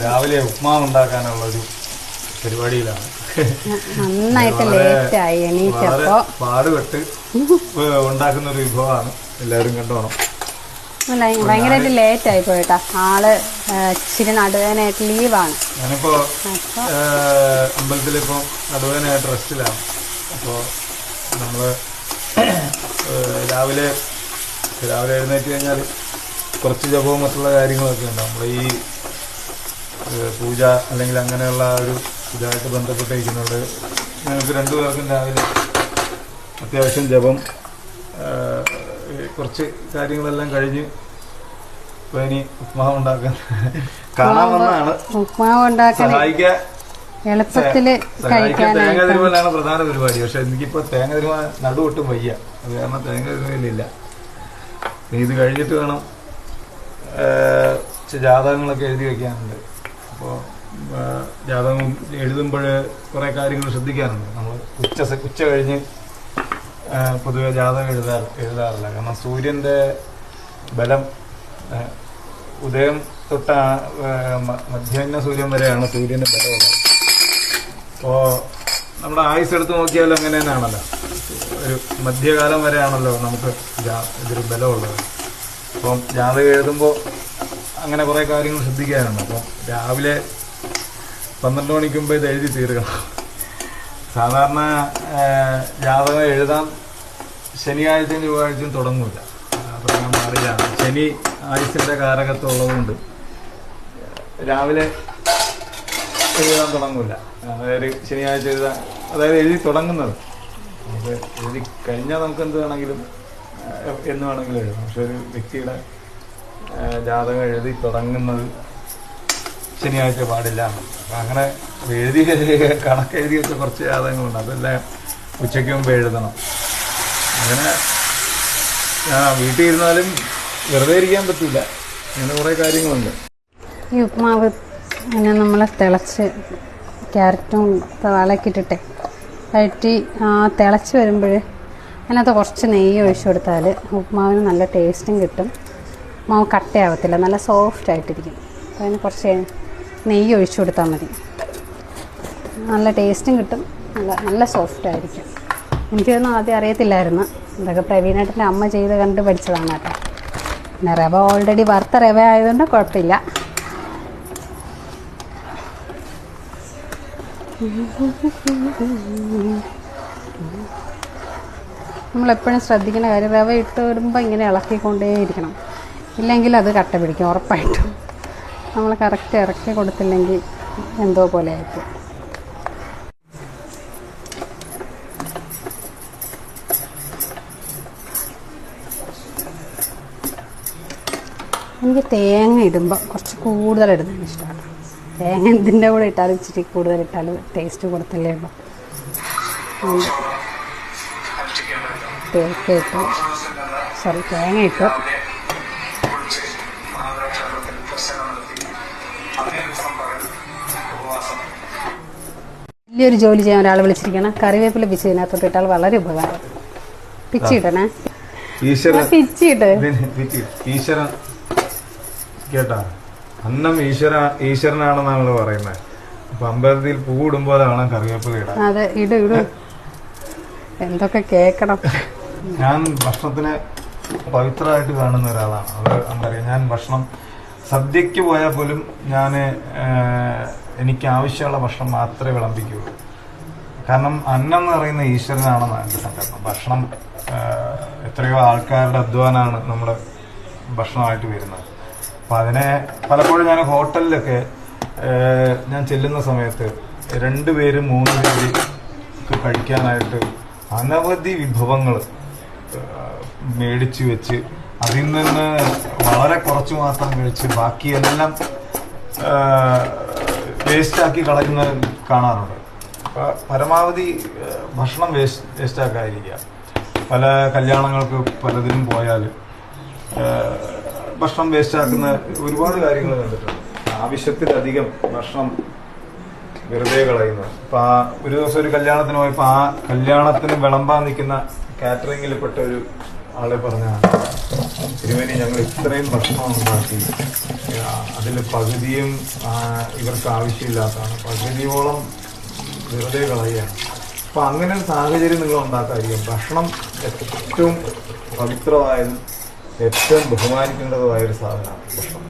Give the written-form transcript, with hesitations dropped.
രാവിലെ ഉപ്മാവ് ഉണ്ടാക്കാനുള്ളൊരു പരിപാടിയിലാണ്. നന്നായിട്ട് ലേറ്റ് ആയി എണീറ്റപ്പോ പാടുപെട്ട് ഉണ്ടാക്കുന്ന ഒരു വിഭവമാണ്. എല്ലാവരും കണ്ടോണം. ഭയങ്കരമായിട്ട് ലേറ്റ് ആയി പോയിട്ടാ. ആള് ഇച്ചിരി നടുവേനായിട്ട് ലീവാണ്. ഞാനിപ്പോ അമ്പലത്തിലിപ്പോ നടുവേനായിട്ട് റെസ്റ്റിലാണ്. അപ്പോൾ നമ്മള് രാവിലെ എഴുന്നേറ്റ് കഴിഞ്ഞാൽ കുറച്ച് ജപവും മറ്റുള്ള കാര്യങ്ങളൊക്കെ ഉണ്ട്. നമ്മൾ ഈ പൂജ അല്ലെങ്കിൽ അങ്ങനെയുള്ള ഒരു ഇതായിട്ട് ബന്ധപ്പെട്ടിരിക്കുന്നുണ്ട്. ഞങ്ങൾക്ക് രണ്ടുപേർക്കും രാവിലെ അത്യാവശ്യം ജപം കുറച്ച് കാര്യങ്ങളെല്ലാം കഴിഞ്ഞ് ഇപ്പൊ ഇനി ഉപ്മാവ് ഉണ്ടാക്കാൻ കാണാൻ വന്നതാണ്. ഉപ്മാവ് ഉണ്ടാക്കാൻ സഹായിക്കാൻ എളുപ്പത്തില് തേങ്ങ തിരുമലാണ് പ്രധാന പരിപാടി. പക്ഷെ എനിക്കിപ്പോ തേങ്ങ തിരുമ നടുവൊട്ടും വയ്യ. അത് കാരണം തേങ്ങ തിരുമയിലില്ല. ഇത് കഴിഞ്ഞിട്ട് വേണം ജാതകങ്ങളൊക്കെ എഴുതി വെക്കാനുണ്ട്. അപ്പോൾ ജാതകം എഴുതുമ്പോൾ കുറേ കാര്യങ്ങൾ ശ്രദ്ധിക്കാനുണ്ട്. നമ്മൾ ഉച്ച കഴിഞ്ഞ് പൊതുവെ ജാതകം എഴുതാറില്ല. കാരണം സൂര്യൻ്റെ ബലം ഉദയം തൊട്ട മധ്യാഹ്ന സൂര്യൻ വരെയാണ് സൂര്യൻ്റെ ബലമുള്ളത്. അപ്പോൾ നമ്മുടെ ആയുസ് എടുത്ത് നോക്കിയാലും അങ്ങനെ തന്നെയാണല്ലോ. ഒരു മധ്യകാലം വരെയാണല്ലോ നമുക്ക് ഇതൊരു ബലമുള്ളത്. അപ്പം ജാതകം എഴുതുമ്പോൾ അങ്ങനെ കുറേ കാര്യങ്ങൾ ശ്രദ്ധിക്കാനുണ്ട്. അപ്പം രാവിലെ 12 മണിക്ക് മുമ്പ് ഇത് എഴുതി തീർക്കണം. സാധാരണ ജാതകം എഴുതാൻ ശനിയാഴ്ചയും ചൊവ്വാഴ്ചയും തുടങ്ങില്ല. തുടങ്ങാൻ പാടില്ല. ശനി ആയുസിൻ്റെ കാരകത്വം ഉള്ളതുകൊണ്ട് രാവിലെ എഴുതാൻ തുടങ്ങില്ല. അതായത് ശനിയാഴ്ച എഴുതി തുടങ്ങുന്നത്. നമുക്ക് എഴുതി കഴിഞ്ഞാൽ നമുക്ക് എന്ത് വേണമെങ്കിലും എന്ന് വേണമെങ്കിലും എഴുതാം. പക്ഷെ ഒരു വ്യക്തിയുടെ ജാതകം എഴുതി തുടങ്ങുന്നത് ശനിയാഴ്ച പാടില്ല. അപ്പം അങ്ങനെ കണക്കെഴുതി വെച്ച കുറച്ച് ജാതകങ്ങളുണ്ട്. അതെല്ലാം ഉച്ചയ്ക്ക് മുമ്പ് എഴുതണം. അങ്ങനെ വീട്ടിൽ ഇരുന്നാലും വെറുതെ ഇരിക്കാൻ പറ്റില്ല. അങ്ങനെ കുറേ കാര്യങ്ങളുണ്ട്. ഈ ഉപ്മാവ് അങ്ങനെ നമ്മൾ തിളച്ച് ക്യാരറ്റും സവാളയൊക്കെ ഇട്ടിട്ടെ വഴറ്റി തിളച്ച് വരുമ്പോൾ അതിനകത്ത് കുറച്ച് നെയ്യ് ഒഴിച്ചു കൊടുത്താൽ ഉപ്മാവിന് നല്ല ടേസ്റ്റും കിട്ടും. ഉപ്മാവ് കട്ടയാവത്തില്ല, നല്ല സോഫ്റ്റ് ആയിട്ടിരിക്കും. അപ്പോൾ അതിന് കുറച്ച് നെയ്യ് ഒഴിച്ചു കൊടുത്താൽ മതി. നല്ല ടേസ്റ്റും കിട്ടും, നല്ല സോഫ്റ്റ് ആയിരിക്കും. എനിക്കൊന്നും ആദ്യം അറിയത്തില്ലായിരുന്നു. ഇതൊക്കെ പ്രവീണേട്ടൻ്റെ അമ്മ ചെയ്ത് കണ്ട് പഠിച്ചതാണ് കേട്ടോ. പിന്നെ റവ ഓൾറെഡി വറുത്ത റവ ആയതുകൊണ്ട് കുഴപ്പമില്ല. നമ്മളെപ്പോഴും ശ്രദ്ധിക്കുന്ന കാര്യം റവ ഇട്ട് വരുമ്പോൾ ഇങ്ങനെ ഇളക്കിക്കൊണ്ടേയിരിക്കണം. ഇല്ലെങ്കിൽ അത് കട്ട പിടിക്കും ഉറപ്പായിട്ടും. നമ്മൾ കറക്റ്റ് ഇറക്കി കൊടുത്തില്ലെങ്കിൽ എന്തോ പോലെ ആയിരിക്കും. എനിക്ക് തേങ്ങ ഇടുമ്പോൾ കുറച്ച് കൂടുതൽ ഇടുന്നതാണ് ഇഷ്ടമാണ്. തേങ്ങ എന്തിൻ്റെ കൂടെ ഇട്ടാലും ഇച്ചിരി കൂടുതൽ ഇട്ടാലും ടേസ്റ്റ് കൊടുത്തല്ലേ ഉള്ളൂ. തേങ്ങ ഇട്ടു. വലിയൊരു ജോലി ചെയ്യാൻ ഒരാൾ വിളിച്ചിരിക്കണം. കറിവേപ്പില പിച്ച് ഇതിനകത്തോട്ട് ഇട്ടാൽ വളരെ ഉപകാരം. പിച്ചിട്ടണേ, പിച്ചിട്ട് ഈശ്വരൻ കേട്ടാ. അന്നം ഈശ്വരനാണെന്ന് നമ്മൾ പറയുന്നത്. അപ്പൊ അമ്പലത്തിൽ പൂവിടുമ്പോൾ വേണം കറിവേപ്പില ഇടാൻ. അതെ, ഇടും. എന്തൊക്കെ കേക്കണം. ഞാൻ ഭക്ഷണത്തിനെ പവിത്രമായിട്ട് കാണുന്ന ഒരാളാണ്. അത് എന്താ പറയുക, ഞാൻ ഭക്ഷണം സദ്യക്ക് പോയാൽ പോലും എനിക്ക് ആവശ്യമുള്ള ഭക്ഷണം മാത്രമേ വിളമ്പിക്കുള്ളൂ. കാരണം അന്നം എന്ന് പറയുന്ന ഈശ്വരനാണെന്നാണ് എൻ്റെ സങ്കല്പം. ഭക്ഷണം എത്രയോ ആൾക്കാരുടെ അധ്വാനമാണ് നമ്മുടെ ഭക്ഷണമായിട്ട് വരുന്നത്. അപ്പം അതിനെ പലപ്പോഴും ഞാൻ ഹോട്ടലിലൊക്കെ ഞാൻ ചെല്ലുന്ന സമയത്ത് 2 പേര് 3 പേര് കഴിക്കാനായിട്ട് അനവധി വിഭവങ്ങൾ മേടിച്ചു വെച്ച് അതിൽ നിന്ന് വളരെ കുറച്ച് മാത്രം കഴിച്ച് ബാക്കിയെല്ലാം വേസ്റ്റാക്കി കളയുന്നത് കാണാറുണ്ട്. അപ്പോൾ പരമാവധി ഭക്ഷണം വേസ്റ്റാക്കാതിരിക്കുക. പല കല്യാണങ്ങൾക്ക് പലതിനും പോയാൽ ഭക്ഷണം വേസ്റ്റാക്കുന്ന ഒരുപാട് കാര്യങ്ങൾ കണ്ടിട്ടുണ്ട്. ആവശ്യത്തിലധികം ഭക്ഷണം വെറുതെ കളയുന്നത്. അപ്പം ഒരു ദിവസം ഒരു കല്യാണത്തിന് പോയപ്പോൾ ആ കല്യാണത്തിന് വിളമ്പാൻ നിൽക്കുന്ന കാറ്ററിങ്ങിൽപ്പെട്ട ഒരു ആളെ പറഞ്ഞാണ് തിരുമേനി ഞങ്ങൾ ഇത്രയും ഭക്ഷണം ഉണ്ടാക്കി, അതിൽ പകുതിയും ഇവർക്ക് ആവശ്യമില്ലാത്തതാണ്, പകുതിയോളം വെറുതെ കളയുകയാണ്. അപ്പം അങ്ങനെ ഒരു സാഹചര്യം നിങ്ങൾ ഉണ്ടാക്കാതിരിക്കും. ഭക്ഷണം ഏറ്റവും പവിത്രമായതും ഏറ്റവും ബഹുമാനിക്കേണ്ടതുമായൊരു സാധനമാണ് ഭക്ഷണം.